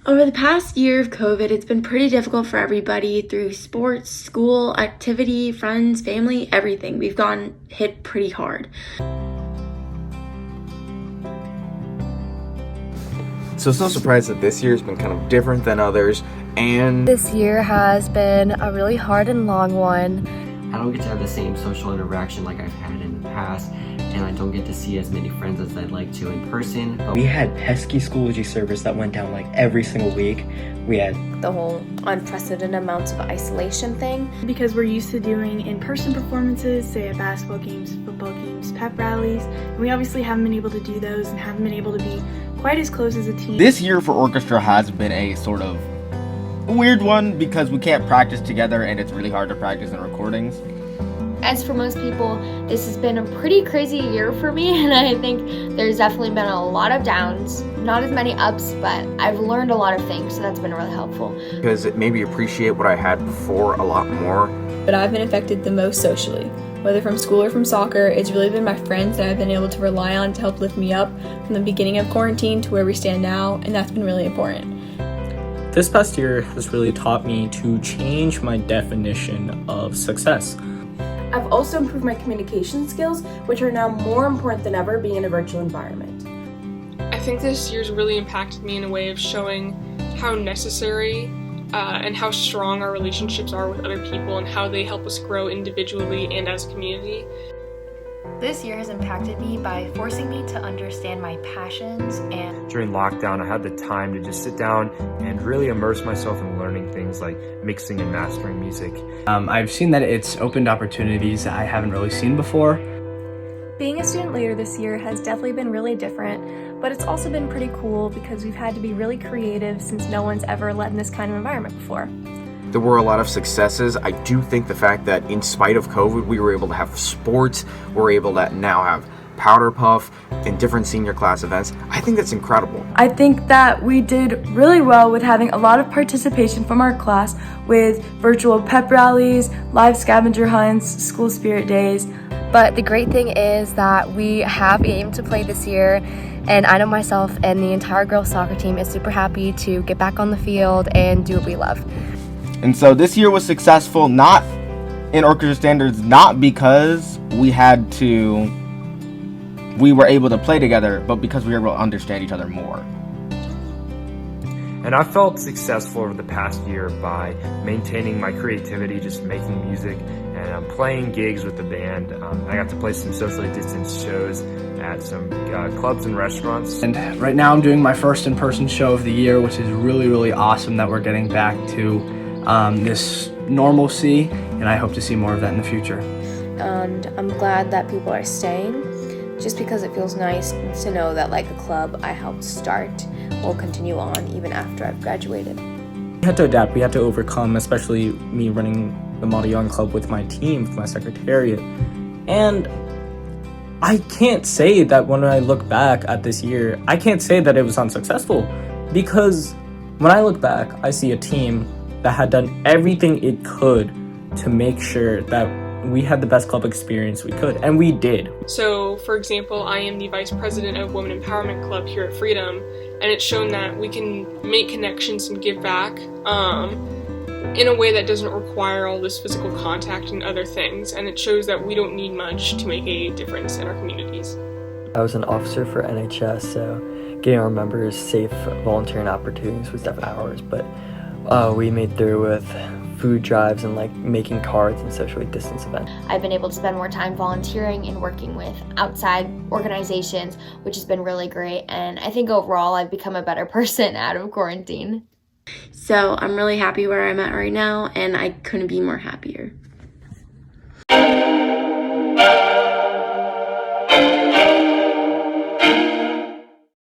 Over the past year of COVID, it's been pretty difficult for everybody through sports, school, activity, friends, family, everything. We've gotten hit pretty hard. So it's no surprise that this year has been kind of different than others, and This year has been a really hard and long one. I don't get to have the same social interaction like I've had in the past, and I don't get to see as many friends as I'd like to in person. We had pesky Schoology servers that went down like every single week. We had The whole unprecedented amounts of isolation thing. Because we're used to doing in-person performances, say at basketball games, football games, pep rallies, and we obviously haven't been able to do those and haven't been able to be quite as close as a team. This year for orchestra has been a sort of weird one because we can't practice together and it's really hard to practice in recordings. As for most people, this has been a pretty crazy year for me, and I think there's definitely been a lot of downs, not as many ups, but I've learned a lot of things, so that's been really helpful. because it made me appreciate what I had before a lot more. But I've been affected the most socially. Whether from school or from soccer, it's really been my friends that I've been able to rely on to help lift me up from the beginning of quarantine to where we stand now, and that's been really important. This past year has really taught me to change my definition of success. I've also improved my communication skills, which are now more important than ever being in a virtual environment. I think this year's really impacted me in a way of showing how necessary and how strong our relationships are with other people and how they help us grow individually and as a community. This year has impacted me by forcing me to understand my passions and During lockdown, I had the time to just sit down and really immerse myself in learning things like mixing and mastering music. I've seen that it's opened opportunities I haven't really seen before. Being a student leader this year has definitely been really different, but it's also been pretty cool because we've had to be really creative since no one's ever led in this kind of environment before. There were a lot of successes. I do think the fact that in spite of COVID, we were able to have sports, we're able to now have Powder Puff and different senior class events. I think that's incredible. I think that we did really well with having a lot of participation from our class with virtual pep rallies, live scavenger hunts, school spirit days. But the great thing is that we have aimed to play this year, and I know myself and the entire girls soccer team is super happy to get back on the field and do what we love. And so this year was successful not in orchestra standards, not because we were able to play together, but because we were able to understand each other more. And I felt successful over the past year by maintaining my creativity, just making music and playing gigs with the band. I got to play some socially distanced shows at some clubs and restaurants. And right now I'm doing my first in-person show of the year, which is really, really awesome that we're getting back to this normalcy, and I hope to see more of that in the future. And I'm glad that people are staying, just because it feels nice to know that like the club I helped start will continue on even after I've graduated. We had to adapt, we had to overcome, especially me running the Model Young Club with my team, with my secretariat. And I can't say that when I look back at this year, I can't say that it was unsuccessful, because when I look back, I see a team that had done everything it could to make sure that we had the best club experience we could, and we did. So, for example, I am the Vice President of Women Empowerment Club here at Freedom, and it's shown that we can make connections and give back in a way that doesn't require all this physical contact and other things, and it shows that we don't need much to make a difference in our communities. I was an officer for NHS, so getting our members safe volunteering opportunities was definitely ours, but we made through with food drives and like making cards and socially distanced events. I've been able to spend more time volunteering and working with outside organizations, which has been really great, and I think overall I've become a better person out of quarantine. So I'm really happy where I'm at right now, and I couldn't be more happier.